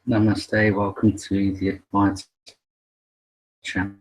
Namaste, welcome to the Advaita channel.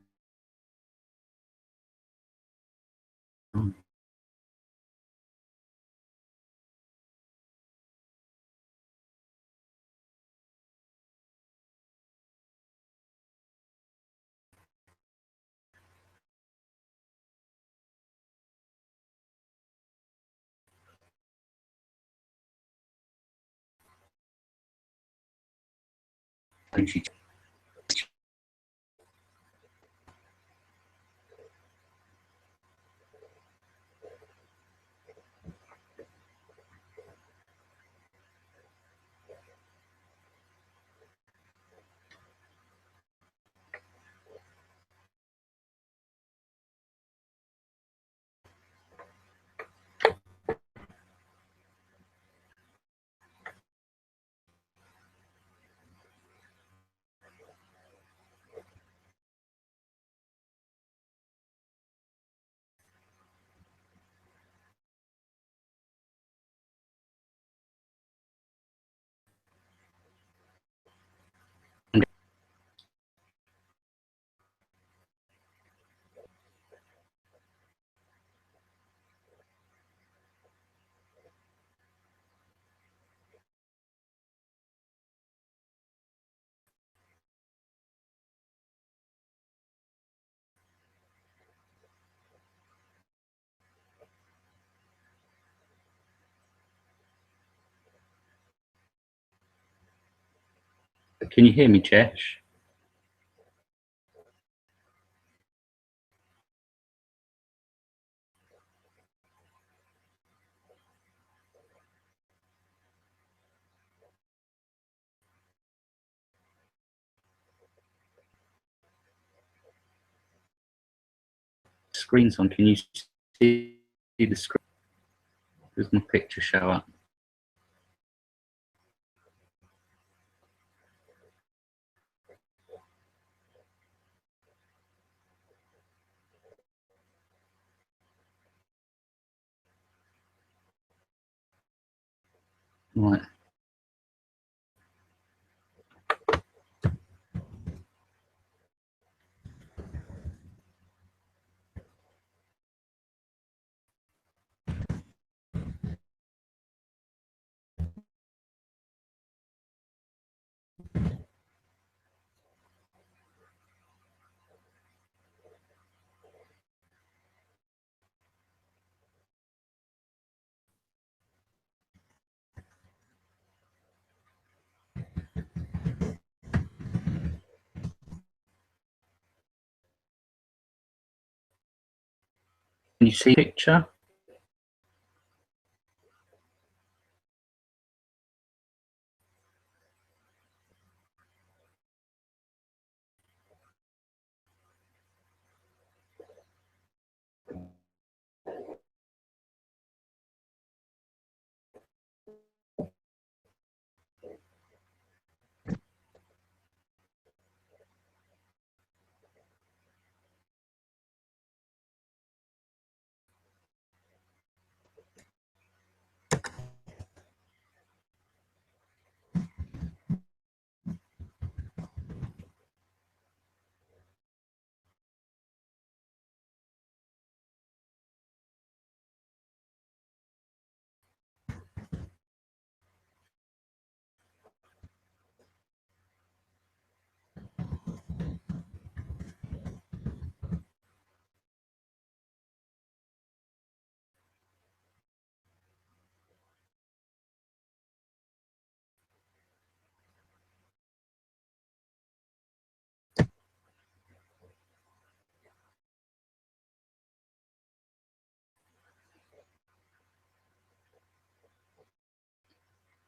Can you hear me, Jesh? Screen's on. Can you see the screen? Does my picture show up? Right. Can you see the picture?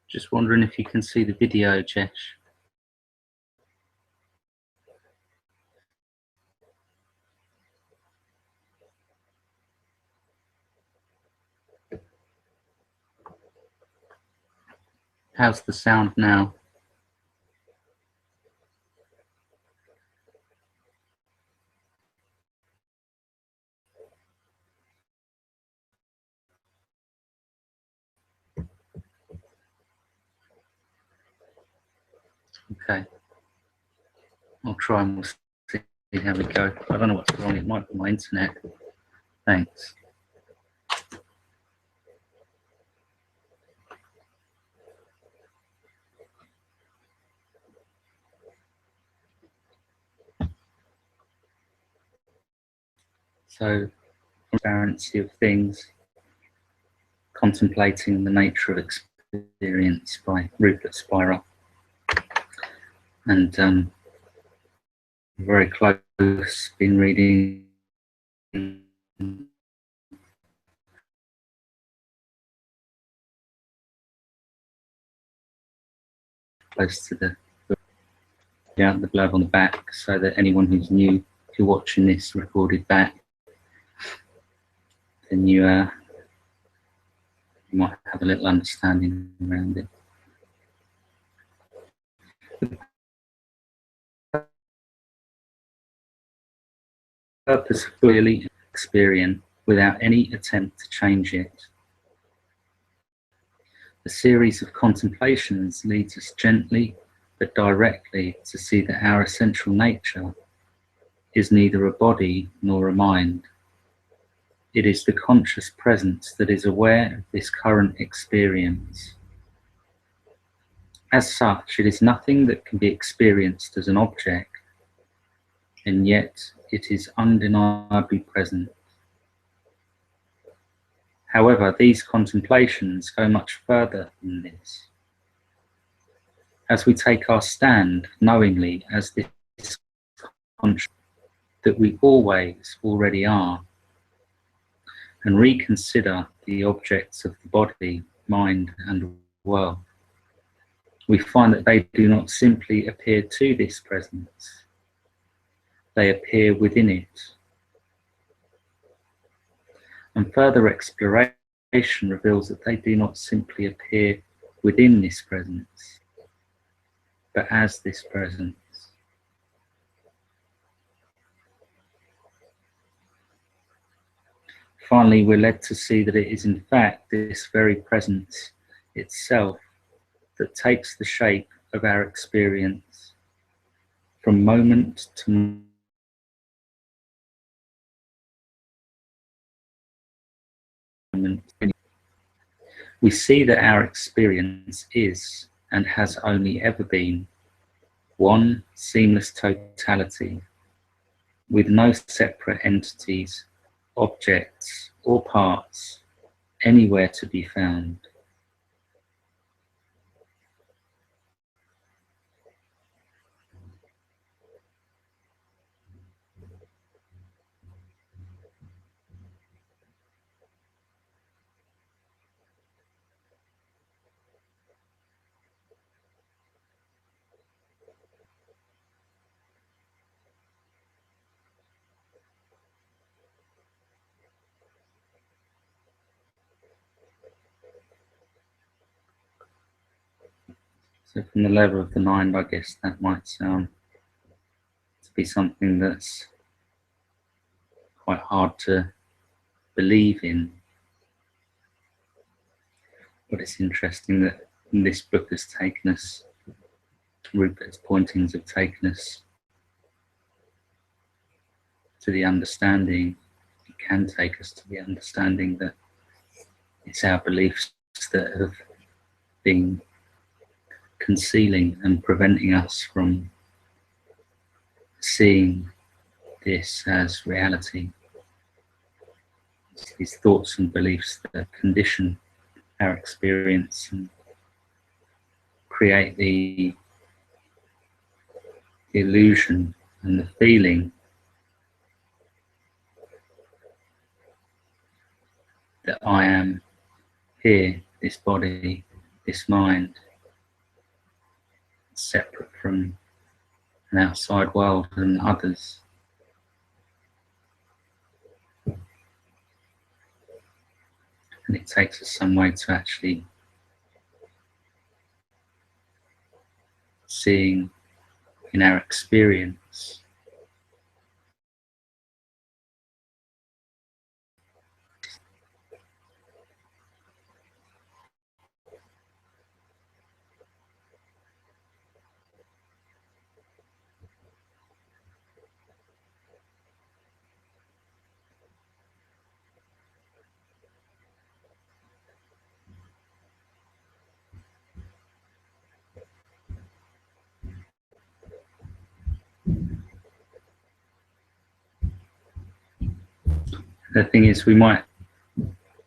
Just wondering if you can see the video, Jesh. How's the sound now? Okay, I'll try and we'll see how we go. I don't know what's wrong, it might be my internet. Thanks. So, transparency of things, contemplating the nature of experience by Rupert Spira. And very close, been reading close to the blurb on the back, so that anyone who's new, if you're watching this recorded back, then you might have a little understanding around it. Purpose clearly experience without any attempt to change it. A series of contemplations leads us gently but directly to see that our essential nature is neither a body nor a mind. It is the conscious presence that is aware of this current experience. As such, it is nothing that can be experienced as an object, and yet it is undeniably present. However, these contemplations go much further than this. As we take our stand knowingly as this conscious that we always already are, and reconsider the objects of the body, mind, and world, we find that they do not simply appear to this presence, they appear within it. And further exploration reveals that they do not simply appear within this presence, but as this presence. Finally, we're led to see that it is in fact this very presence itself that takes the shape of our experience from moment to moment. We see that our experience is and has only ever been one seamless totality with no separate entities, objects, or parts anywhere to be found. So from the level of the mind, I guess that might sound to be something that's quite hard to believe in. But it's interesting that this book has taken us, Rupert's pointings have taken us to the understanding, it can take us to the understanding that it's our beliefs that have been concealing and preventing us from seeing this as reality. It's these thoughts and beliefs that condition our experience and create the illusion and the feeling that I am here, this body, this mind, separate from an outside world and others. And it takes us some way to actually seeing in our experience The thing is, we might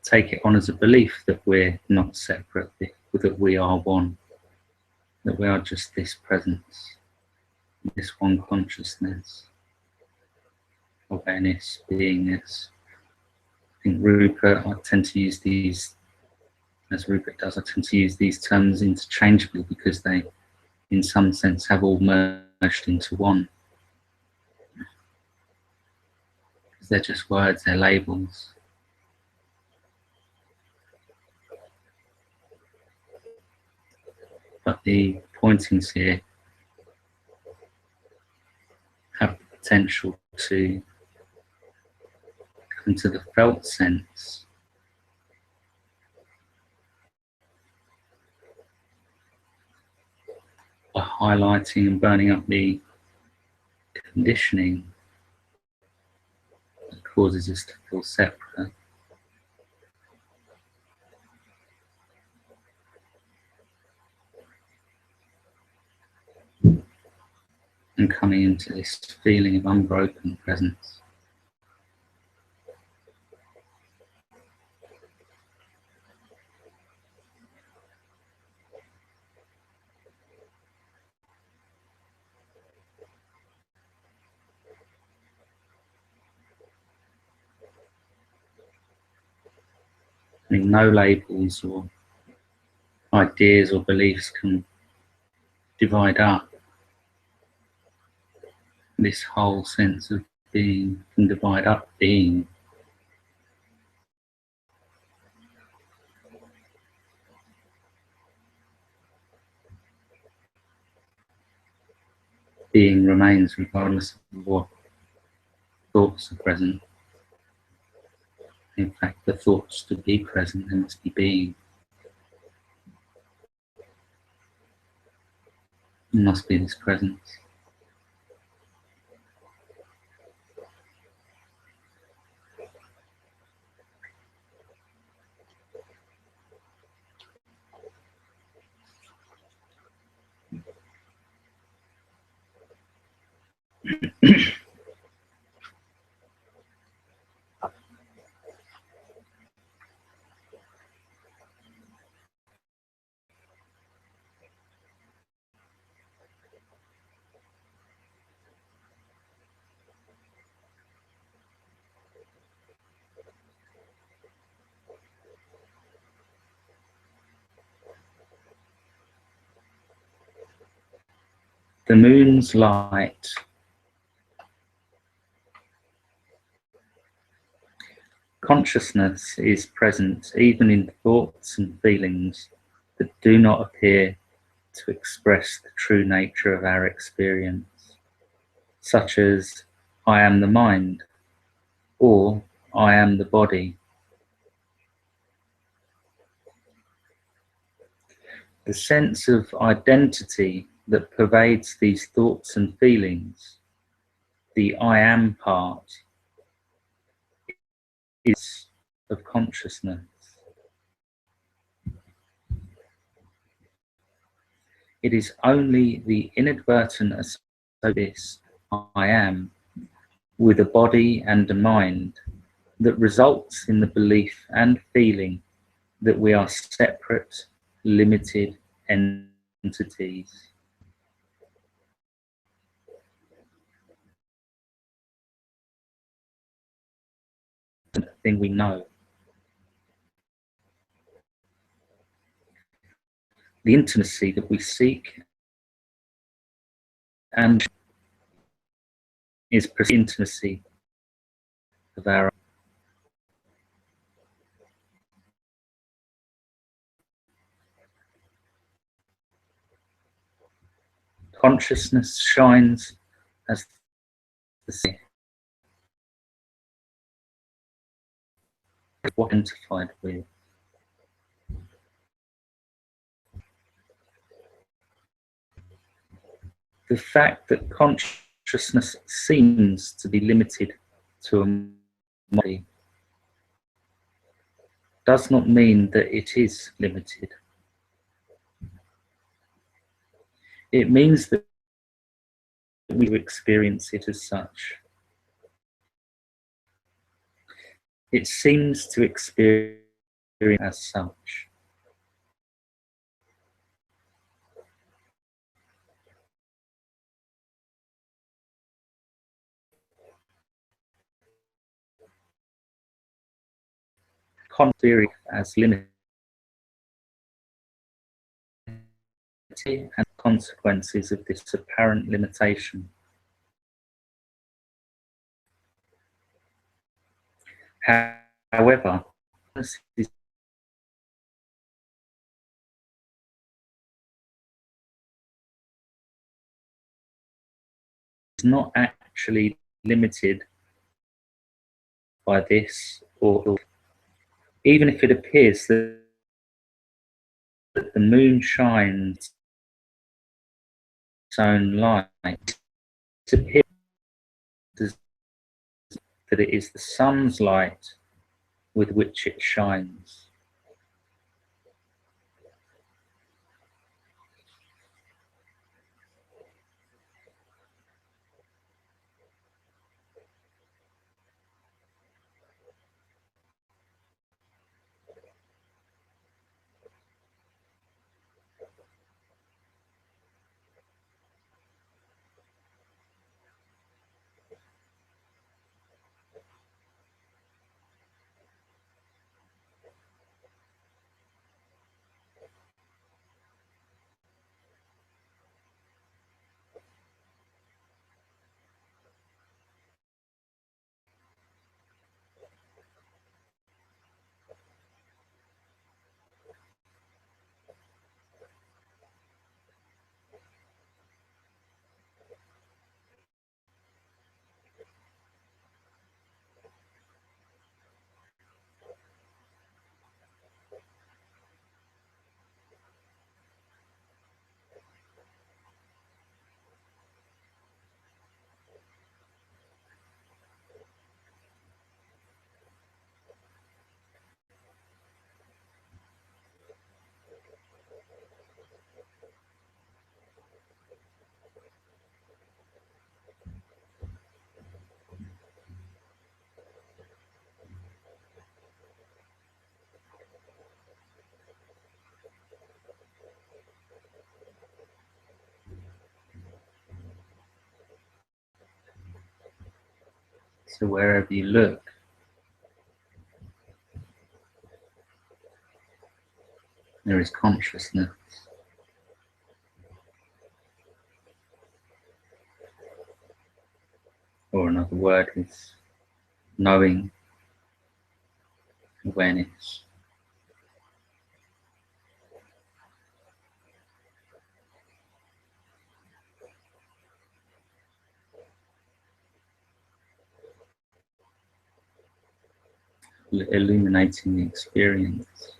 take it on as a belief that we're not separate, that we are one, that we are just this presence, this one consciousness, awareness, beingness. I think Rupert, I tend to use these, as Rupert does, I tend to use these terms interchangeably because they, in some sense, have all merged into one. Because they're just words, they're labels. But the pointings here have the potential to come to the felt sense by highlighting and burning up the conditioning that causes us to feel separate. And coming into this feeling of unbroken presence. I mean, no labels or ideas or beliefs can divide up this whole sense of being, can divide up being. Being remains regardless of what thoughts are present. In fact, the thoughts to be present, there must be being. There must be this presence. The moon's light consciousness is present even in thoughts and feelings that do not appear to express the true nature of our experience, such as I am the mind or I am the body. The sense of identity that pervades these thoughts and feelings, the I am part, is of consciousness. It is only the inadvertent association of this I am with a body and a mind that results in the belief and feeling that we are separate, limited entities. The thing we know. The intimacy that we seek and is intimacy of our consciousness shines as the sea. Identified with. The fact that consciousness seems to be limited to a body does not mean that it is limited. It means that we experience it as such. it seems to experience as such. Theory as limited and consequences of this apparent limitation. However, this is not actually limited by this, or even if it appears that the moon shines its own light, it appears that it is the sun's light with which it shines. So wherever you look, there is consciousness. Or another word is knowing, awareness. Illuminating the experience,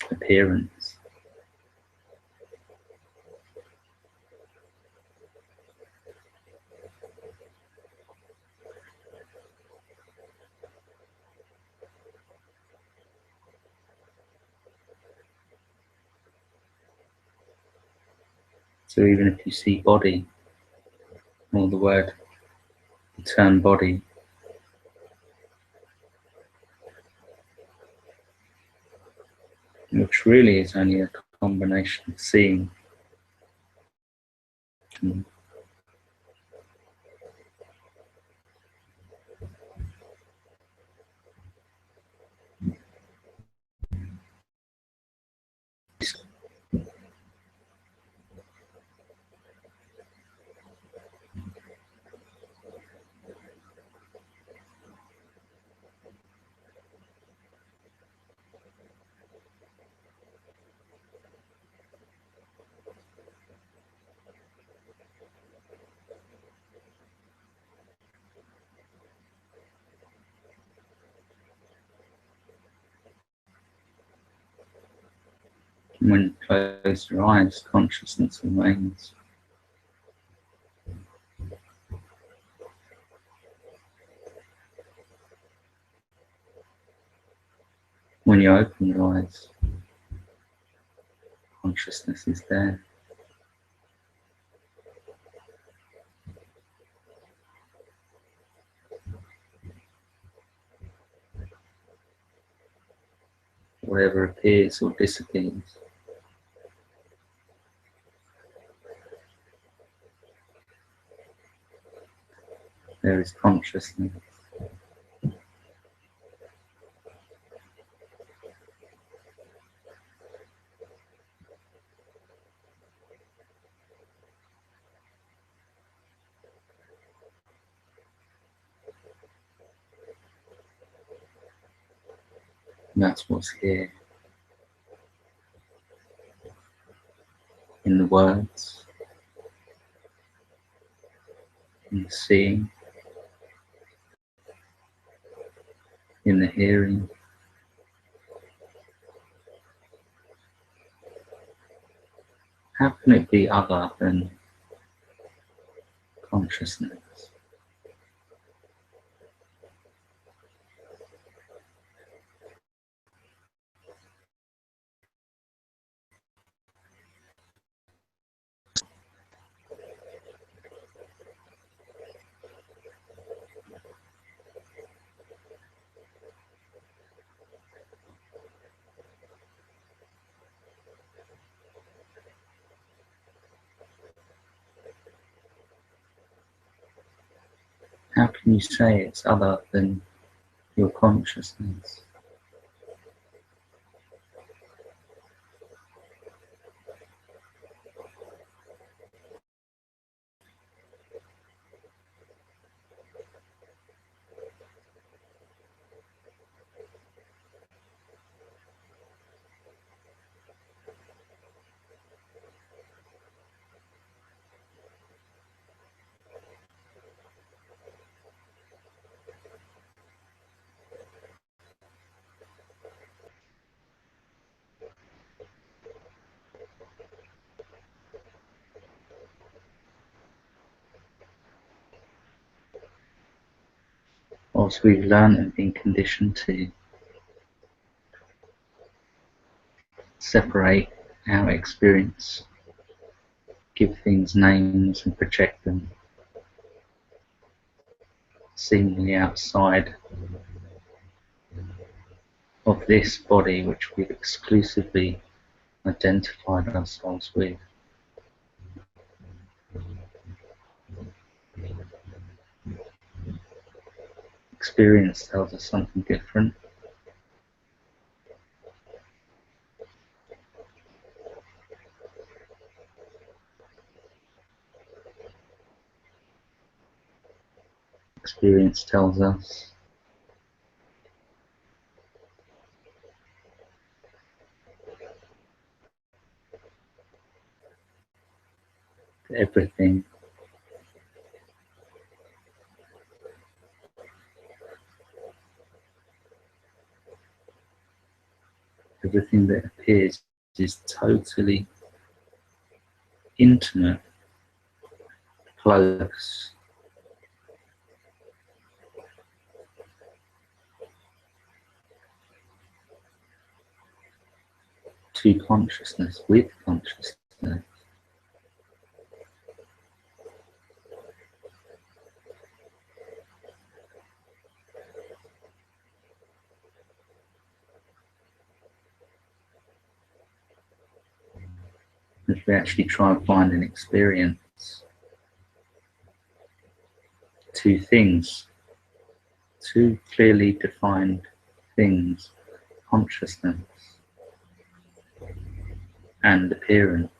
appearance. So even if you see body, or the term body, which really is only a combination of seeing and when you close your eyes, consciousness remains. When you open your eyes, consciousness is there. whatever appears or disappears. There is consciousness. And that's what's here in the words, in the seeing, in the hearing. How can it be other than consciousness? How can you say it's other than your consciousness? Whilst we've learned and been conditioned to separate our experience, give things names and project them seemingly outside of this body which we've exclusively identified ourselves with. Experience tells us something different. Experience tells us that everything that appears is totally intimate, close, to consciousness, with consciousness. If we actually try and find an experience, two things, two clearly defined things, consciousness and appearance.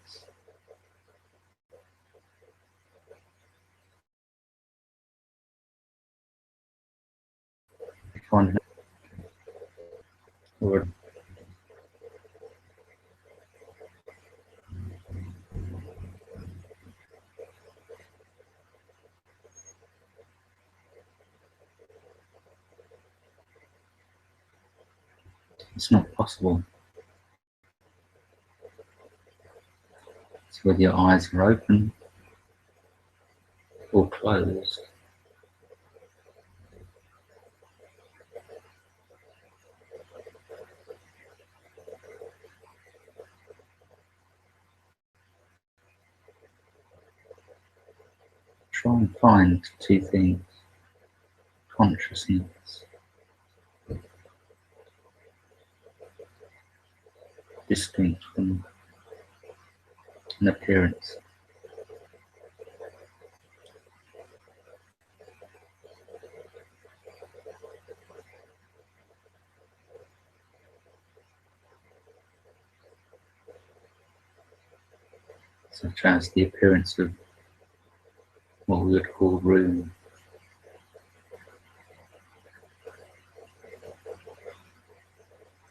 Find or it's not possible. So whether your eyes are open or closed, try and find two things, consciousness distinct from an appearance. Such as the appearance of what we would call room.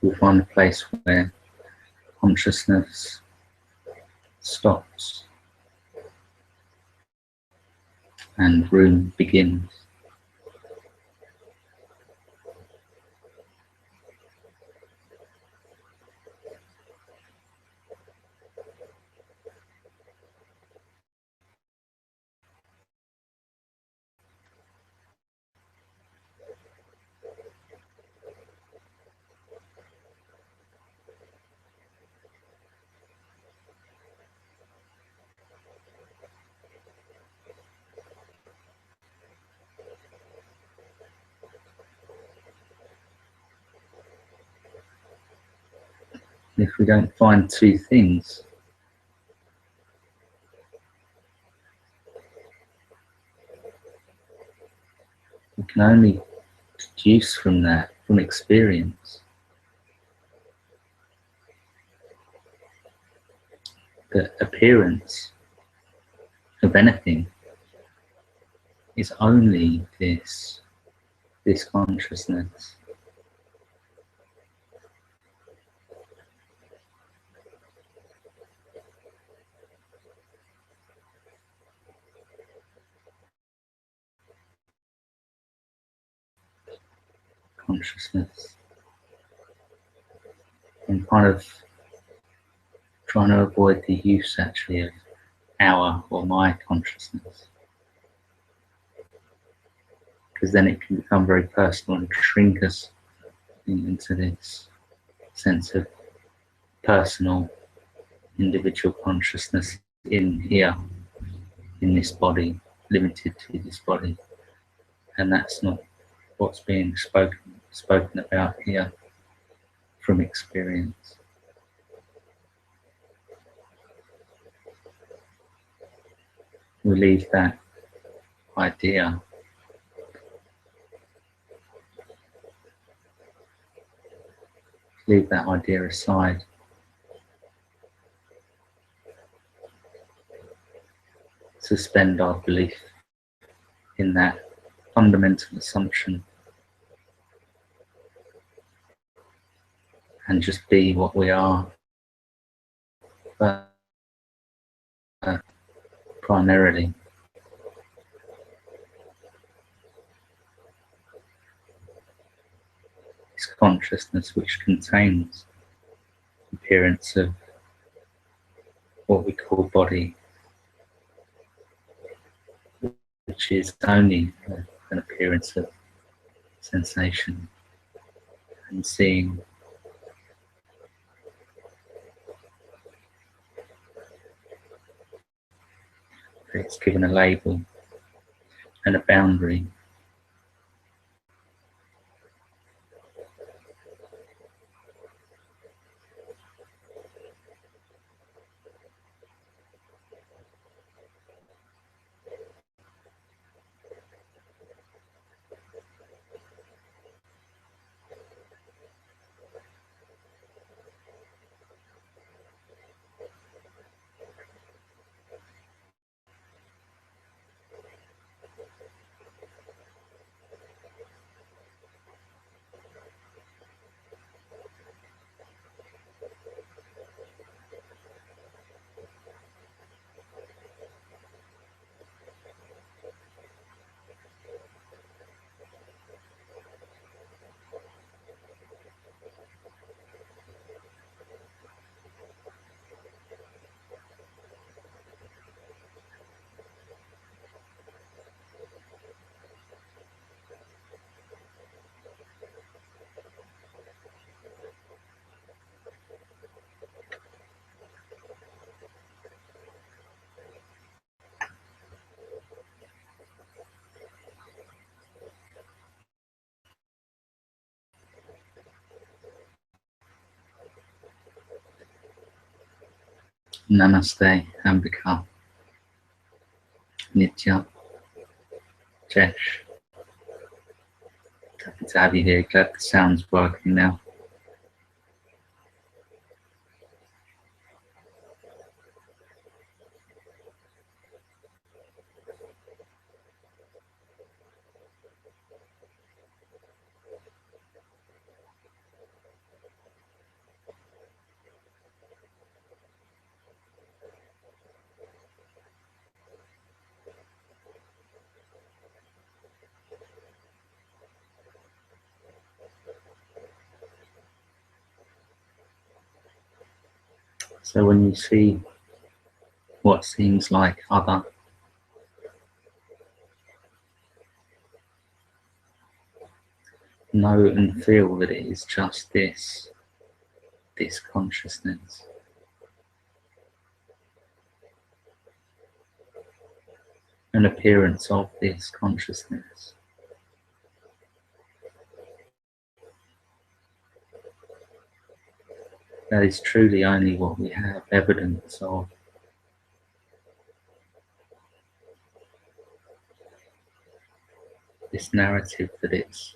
We find a place where consciousness stops and room begins. If we don't find two things, we can only deduce from that, from experience, that appearance of anything is only this consciousness. Consciousness. And kind of trying to avoid the use actually of our or my consciousness, because then it can become very personal and shrink us into this sense of personal, individual consciousness in here, in this body, limited to this body. And that's not what's being spoken about here from experience. We leave that idea, aside. Suspend our belief in that fundamental assumption and just be what we are, primarily. This consciousness which contains the appearance of what we call body, which is only an appearance of sensation and seeing. It's given a label and a boundary. Namaste, Ambika, Nitya, Jesh. Happy to have you here. Glad the sound's working now. So when you see what seems like other, know and feel that it is just this consciousness. An appearance of this consciousness. That is truly only what we have evidence of. This narrative that it's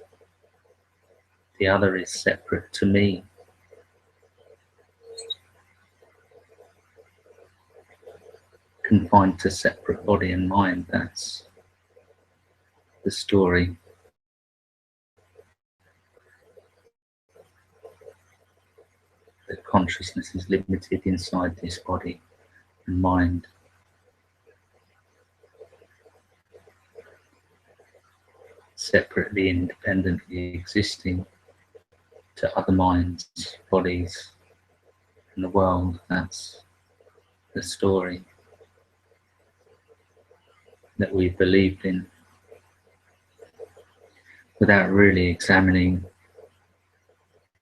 the other is separate to me. Confined to separate body and mind, that's the story. That consciousness is limited inside this body and mind. Separately, independently existing to other minds, bodies, and the world. That's the story that we've believed in without really examining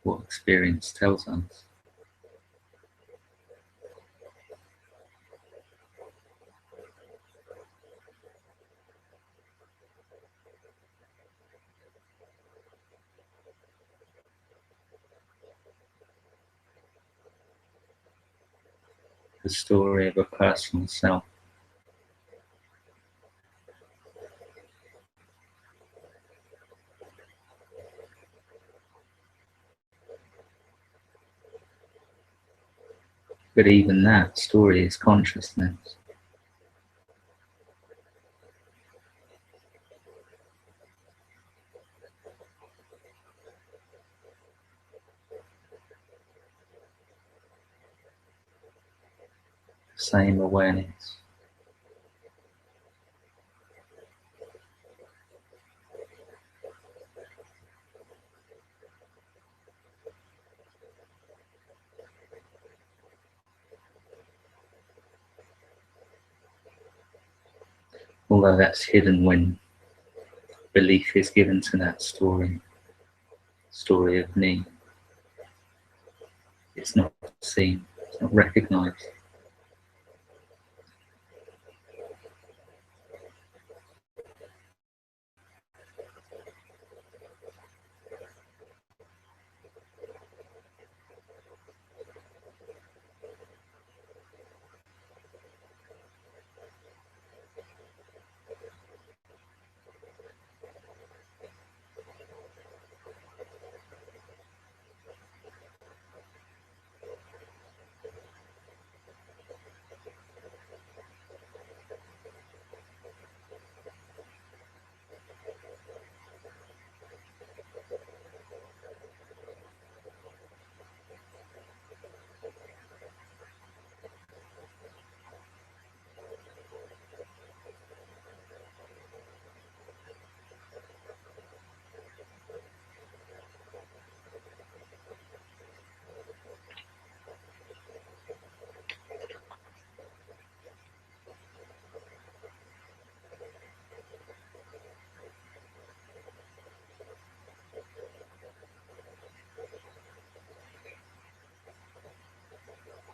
what experience tells us. The story of a personal self. But even that story is consciousness. The same awareness. Although that's hidden when belief is given to that story of me. It's not seen, it's not recognized.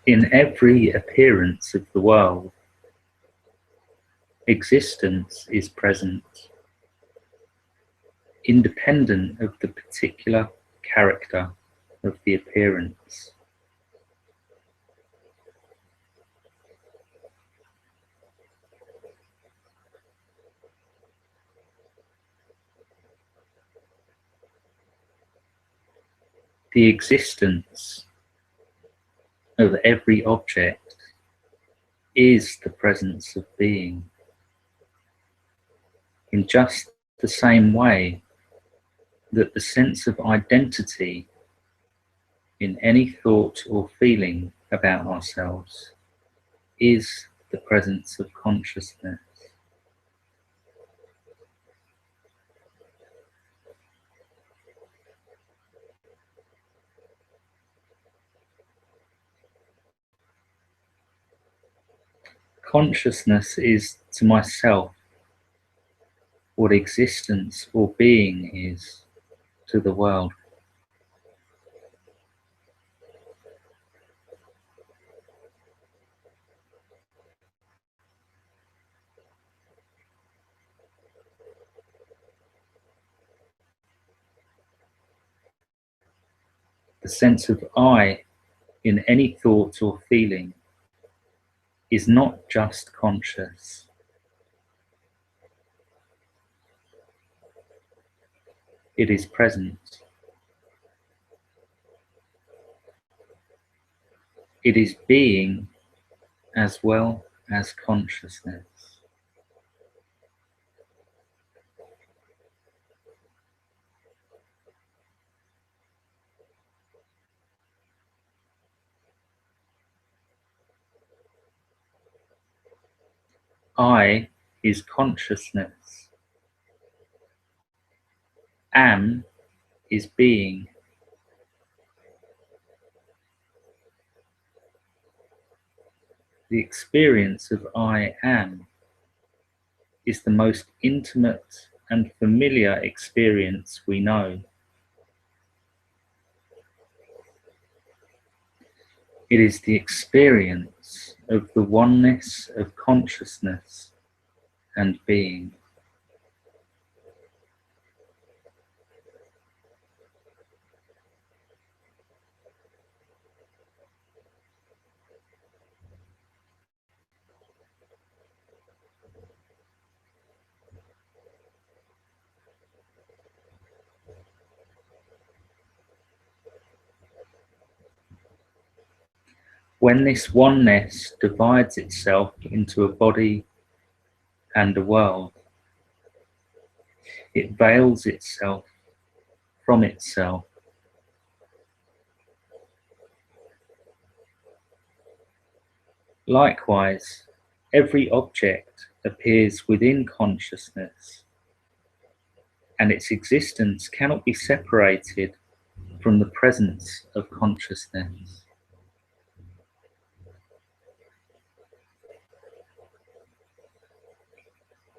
In every appearance of the world, existence is present, independent of the particular character of the appearance. The existence of every object is the presence of being. In just the same way that the sense of identity in any thought or feeling about ourselves is the presence of consciousness. Consciousness is to myself what existence or being is to the world. The sense of I in any thought or feeling is not just conscious. It is present. It is being as well as consciousness. I is consciousness. Am is being. The experience of I am is the most intimate and familiar experience we know. It is the experience of the oneness of consciousness and being. When this oneness divides itself into a body and a world, it veils itself from itself. Likewise, every object appears within consciousness, and its existence cannot be separated from the presence of consciousness.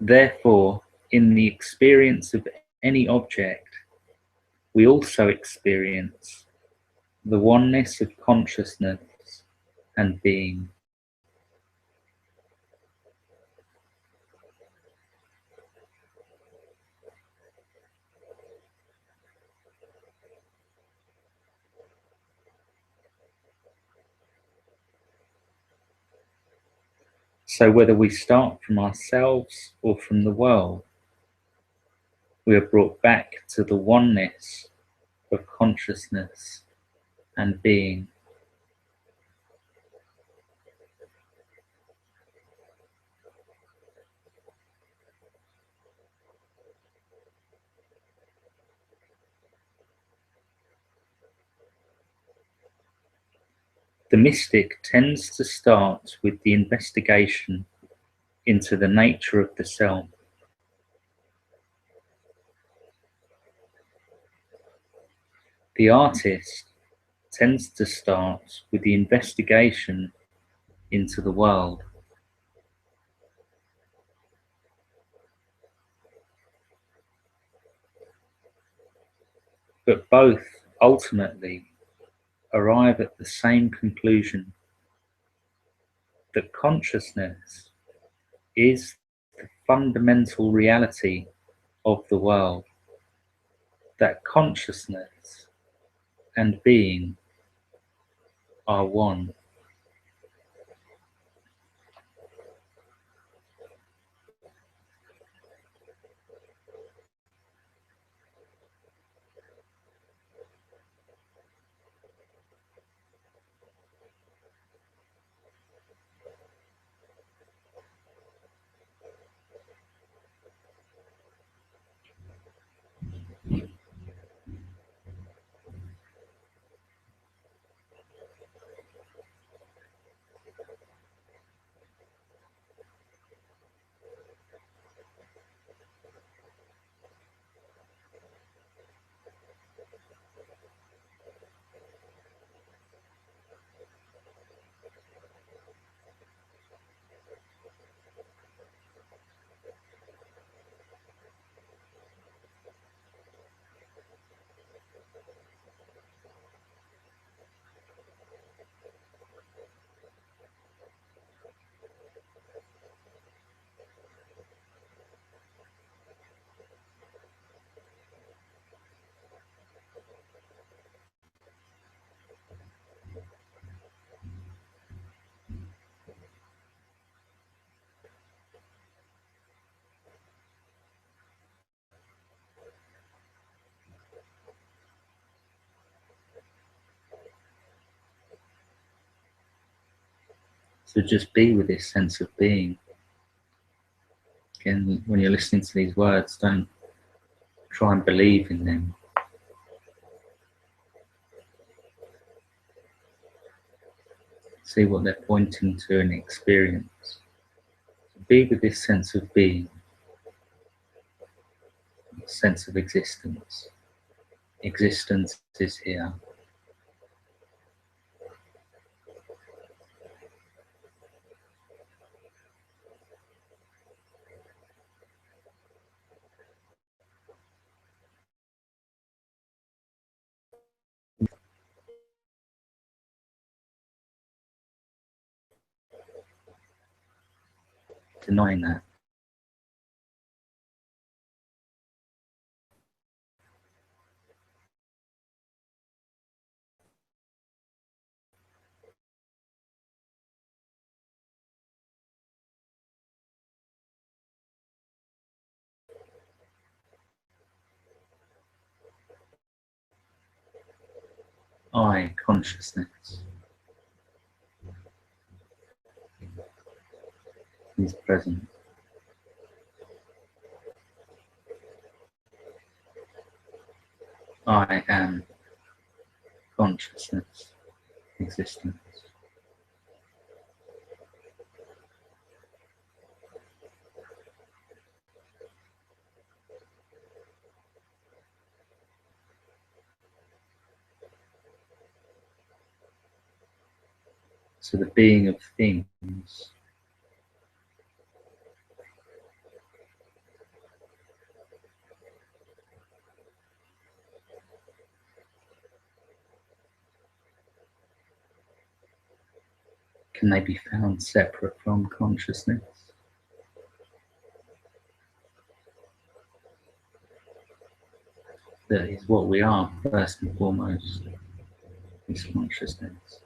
Therefore, in the experience of any object, we also experience the oneness of consciousness and being. So whether we start from ourselves or from the world, we are brought back to the oneness of consciousness and being. The mystic tends to start with the investigation into the nature of the self. The artist tends to start with the investigation into the world. But both ultimately arrive at the same conclusion, that consciousness is the fundamental reality of the world, that consciousness and being are one. So just be with this sense of being. Again, when you're listening to these words, don't try and believe in them. See what they're pointing to and experience. Be with this sense of being, sense of existence. Existence is here. Denying that. I, consciousness, is present. I am consciousness, existence. So the being of things can they be found separate from consciousness? That is what we are, first and foremost, is consciousness.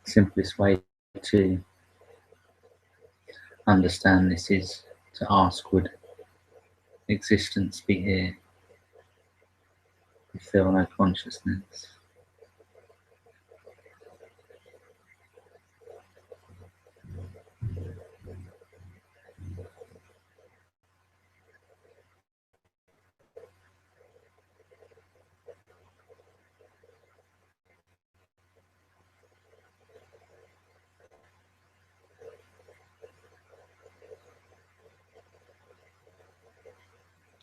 Simplest way to understand this is to ask, would existence be here if there were no consciousness?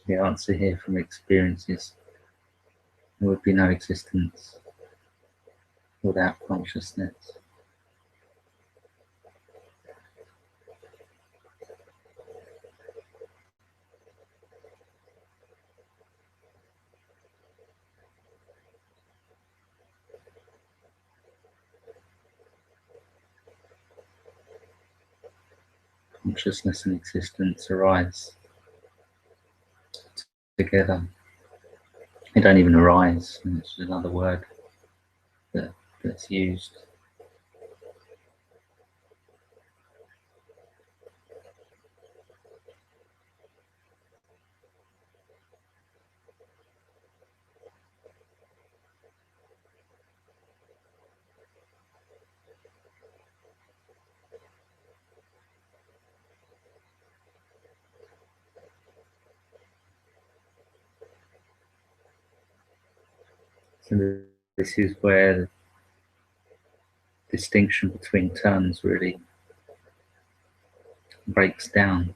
The answer here from experience is there would be no existence without consciousness. Consciousness and existence arise together. They don't even arise, and it's another word that's used. So this is where the distinction between terms really breaks down.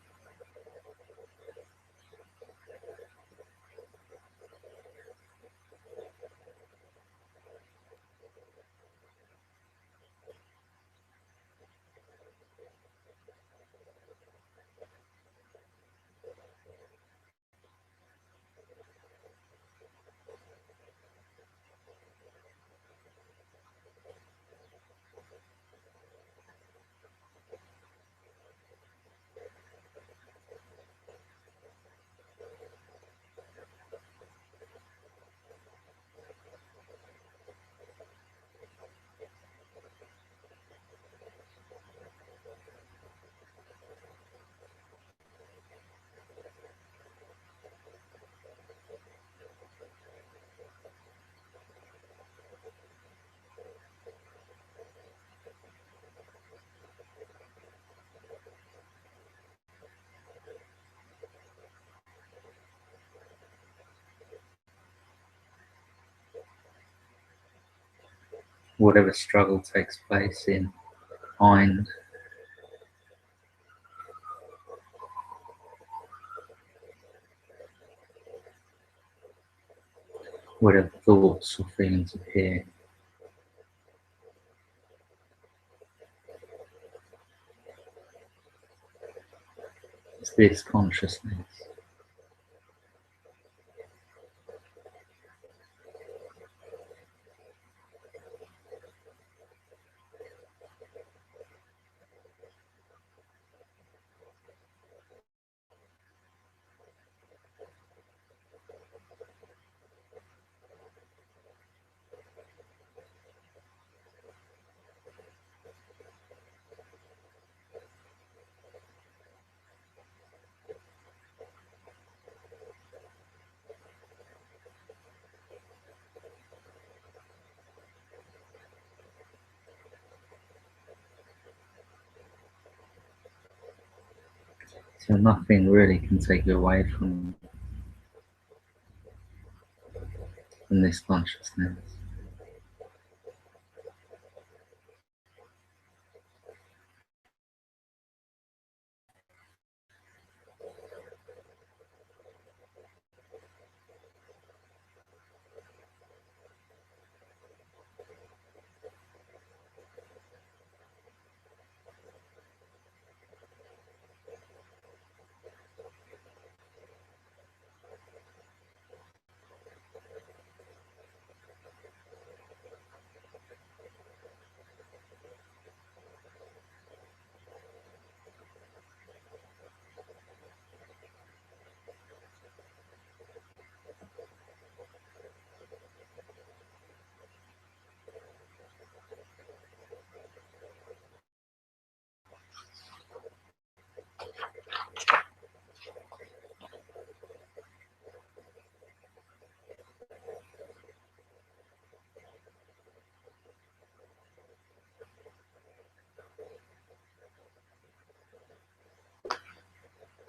whatever struggle takes place in mind, whatever thoughts or feelings appear. It's this consciousness. So nothing really can take you away from this consciousness.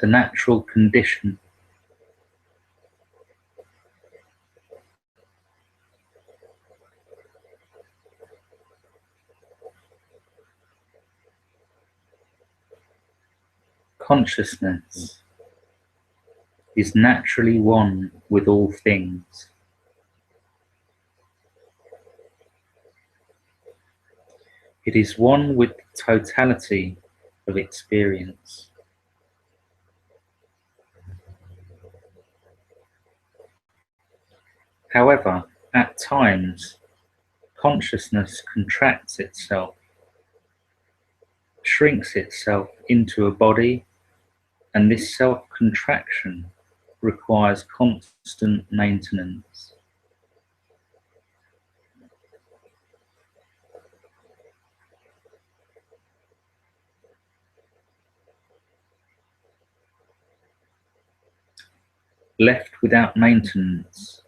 The natural condition consciousness is naturally one with all things. It is one with the totality of experience. However, at times, consciousness contracts itself, shrinks itself into a body, and this self-contraction requires constant maintenance. Left without maintenance,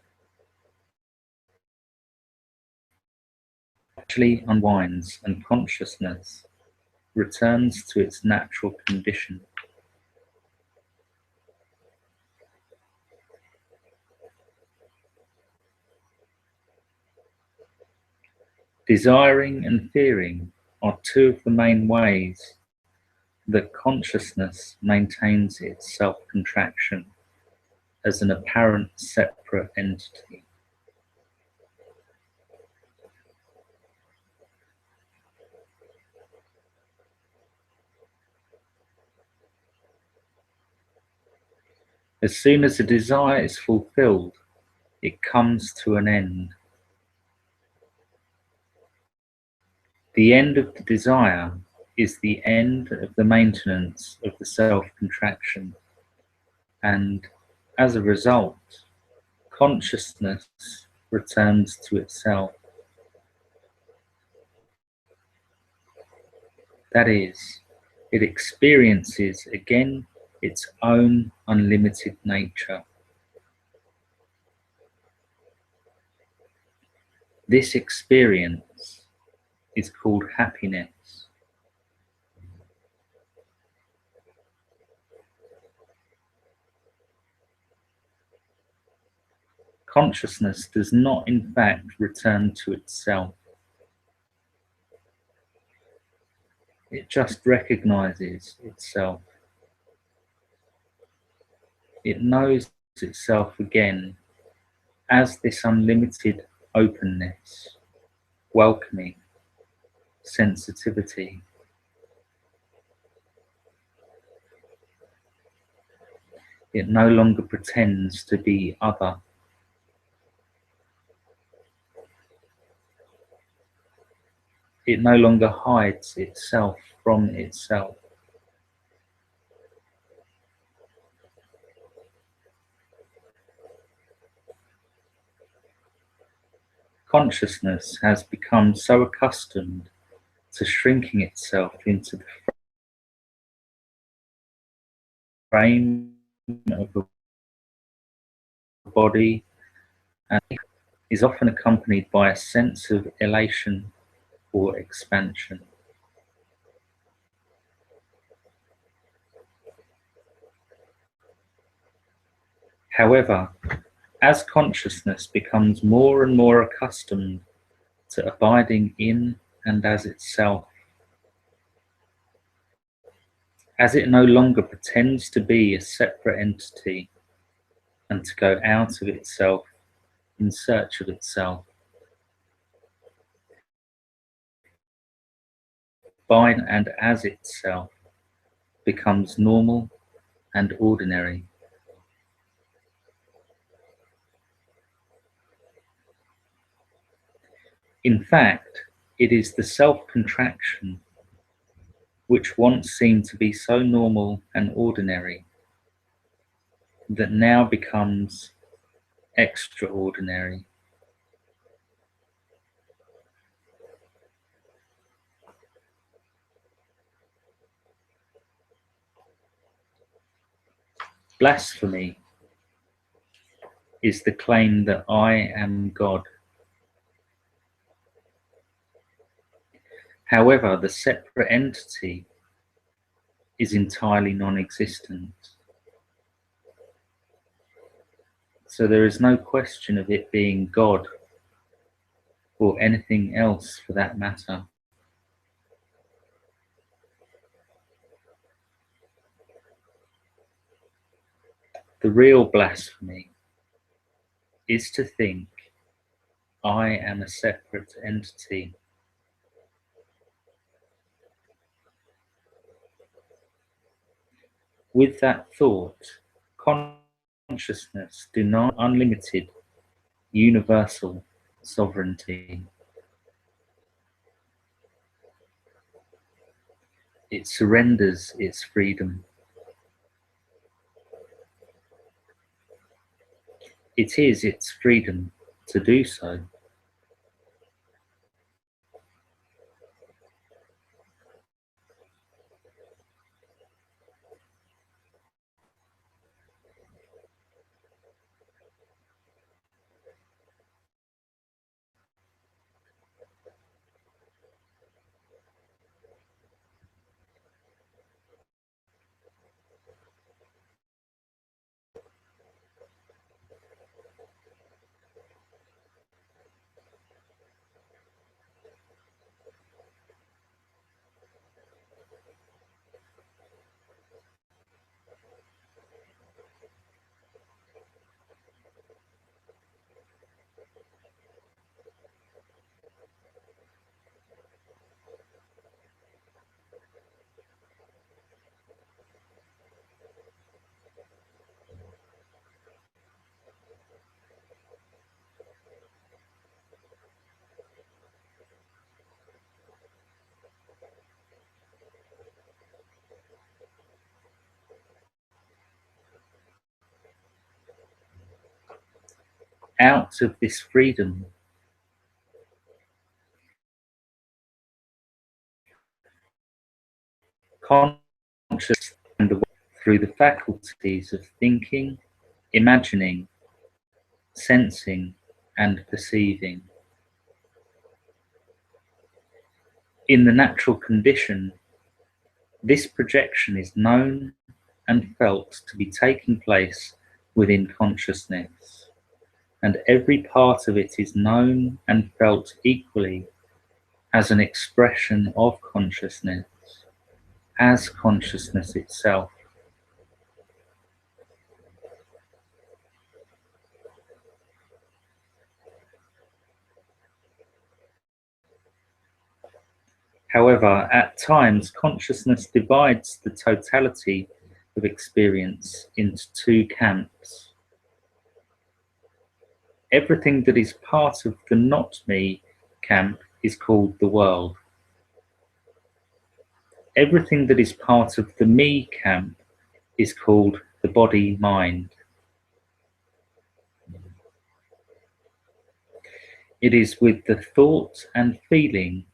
actually unwinds and consciousness returns to its natural condition. Desiring and fearing are two of the main ways that consciousness maintains its self-contraction as an apparent separate entity. As soon as a desire is fulfilled, it comes to an end. The end of the desire is the end of the maintenance of the self-contraction, and as a result, consciousness returns to itself. That is, it experiences again its own unlimited nature. This experience is called happiness. Consciousness does not in fact return to itself. It just recognizes itself. It knows itself again as this unlimited openness, welcoming, sensitivity. It no longer pretends to be other. It no longer hides itself from itself. Consciousness has become so accustomed to shrinking itself into the frame of a body and is often accompanied by a sense of elation or expansion. However, as consciousness becomes more and more accustomed to abiding in and as itself, as it no longer pretends to be a separate entity and to go out of itself in search of itself, by and as itself becomes normal and ordinary. In fact, it is the self-contraction which once seemed to be so normal and ordinary that now becomes extraordinary. Blasphemy is the claim that I am God. However, the separate entity is entirely non-existent. So there is no question of it being God or anything else for that matter. The real blasphemy is to think I am a separate entity. With that thought, consciousness denies unlimited, universal sovereignty. It surrenders its freedom. It is its freedom to do so. Out of this freedom, consciousness and through the faculties of thinking, imagining, sensing, and perceiving. In the natural condition, this projection is known and felt to be taking place within consciousness, and every part of it is known and felt equally as an expression of consciousness. as consciousness itself. However, at times consciousness divides the totality of experience into two camps. Everything that is part of the not me camp is called the world. Everything that is part of the me camp is called the body-mind. It is with the thought and feeling,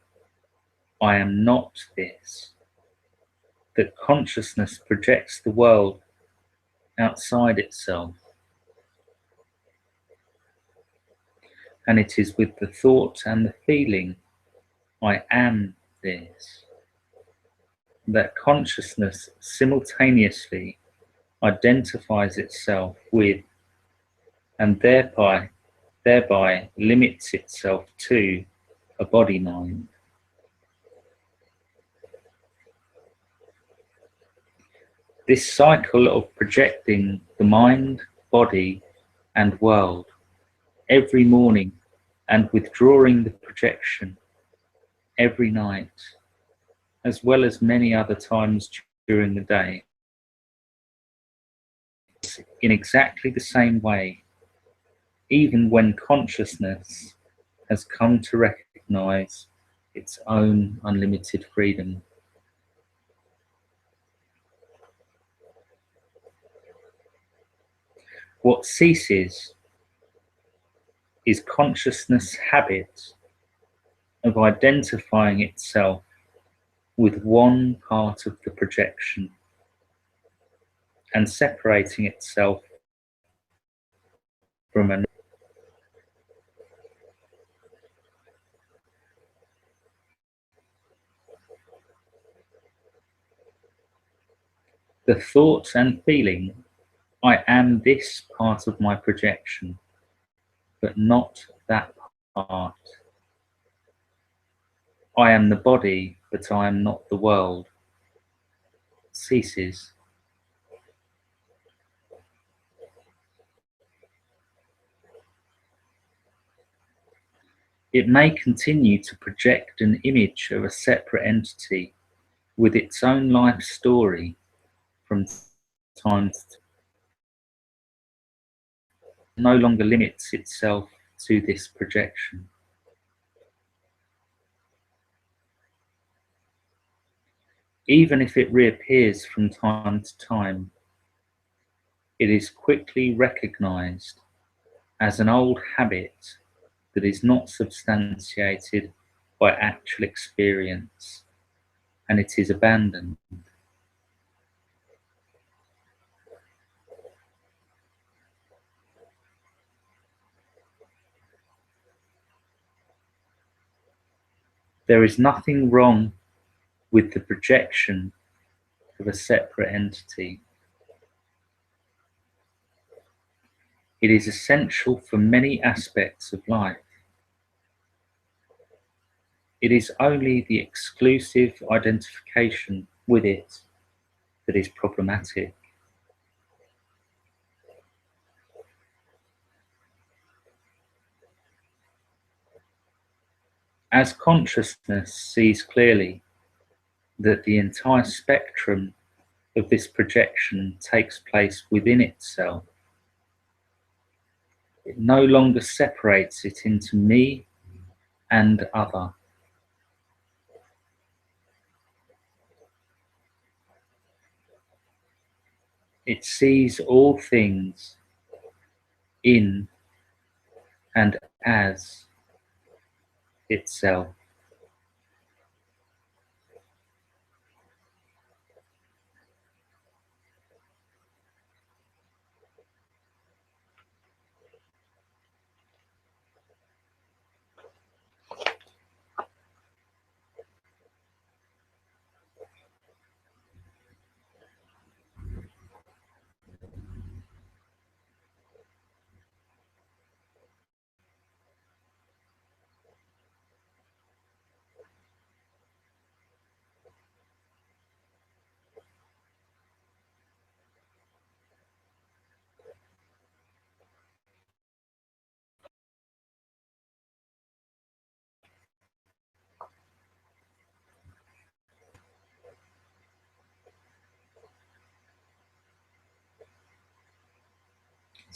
I am not this, that consciousness projects the world outside itself. And it is with the thought and the feeling, I am this, that consciousness simultaneously identifies itself with and thereby limits itself to a body-mind. This cycle of projecting the mind, body, and world every morning and withdrawing the projection every night, as well as many other times during the day, in exactly the same way, even when consciousness has come to recognize its own unlimited freedom. What ceases is consciousness' habit of identifying itself with one part of the projection and separating itself from another. The thought and feeling, I am this part of my projection, but not that part. I am the body, but I am not the world, ceases. It may continue to project an image of a separate entity with its own life story from time to time. No longer limits itself to this projection. Even if it reappears from time to time, it is quickly recognized as an old habit that is not substantiated by actual experience, and it is abandoned. There is nothing wrong with the projection of a separate entity. It is essential for many aspects of life. It is only the exclusive identification with it that is problematic. As consciousness sees clearly that the entire spectrum of this projection takes place within itself, it no longer separates it into me and other. It sees all things in and as itself.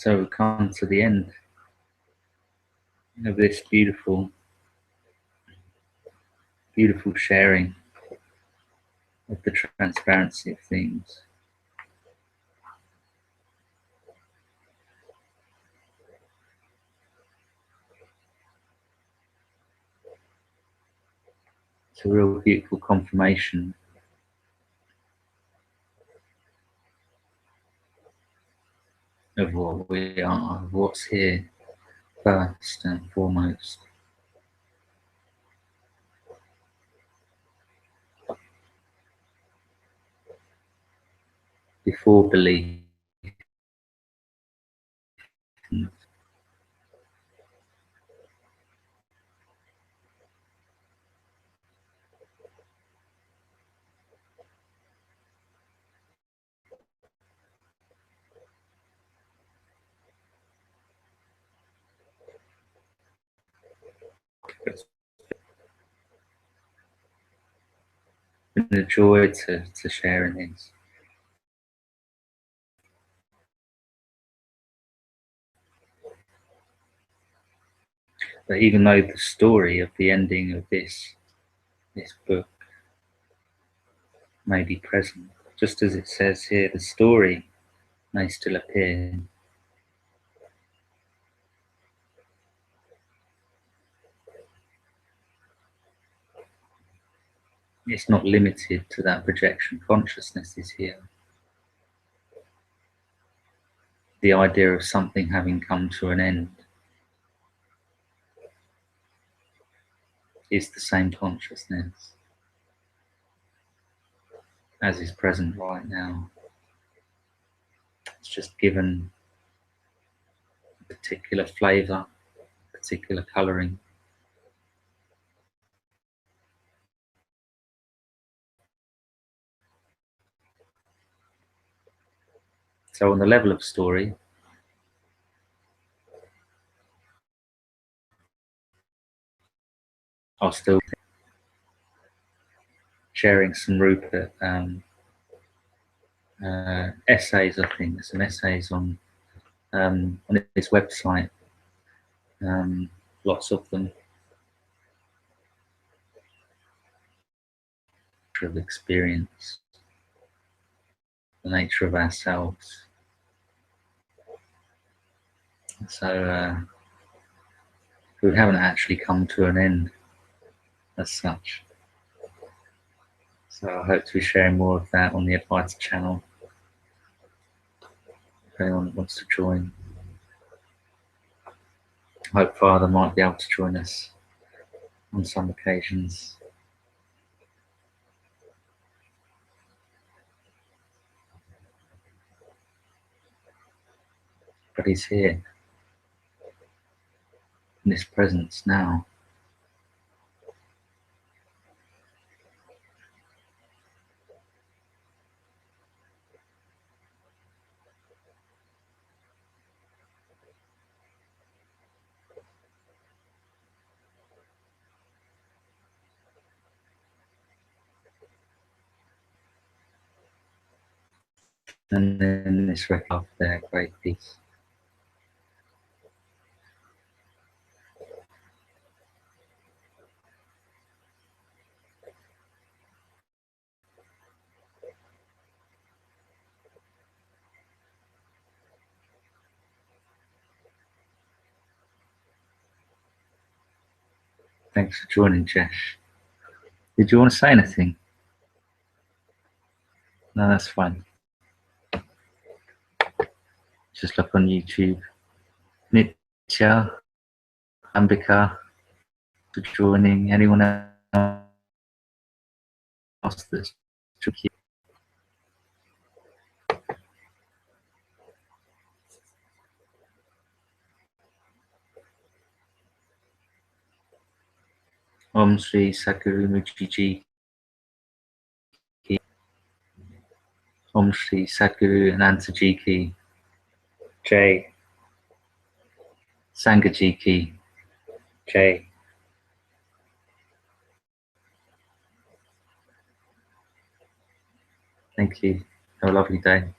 So we've come to the end of this beautiful sharing of the transparency of things. It's a real beautiful confirmation of what we are, of what's here first and foremost. Before belief. It's been a joy to share in these. But even though the story of the ending of this book may be present, just as it says here, the story may still appear. It's not limited to that projection. Consciousness is here. The idea of something having come to an end is the same consciousness as is present right now. It's just given a particular flavour, particular colouring. So on the level of story, I'll still sharing some Rupert essays. I think some essays on his website. Lots of them. Of experience, the nature of ourselves. So we haven't actually come to an end as such. So I hope to be sharing more of that on the Advaita channel. If anyone wants to join, I hope Father might be able to join us on some occasions. But he's here in this presence now. And then this record of their great peace. Thanks for joining, Jesh. Did you want to say anything? No, that's fine. Just look on YouTube. Nitya, Ambika, for joining. Anyone else that's tricky? Om Sri Sadhguru Mukherjee. Om Sri Sadhguru Anantaji Ki. Jai. Sangaji Ki. Jai. Thank you. Have a lovely day.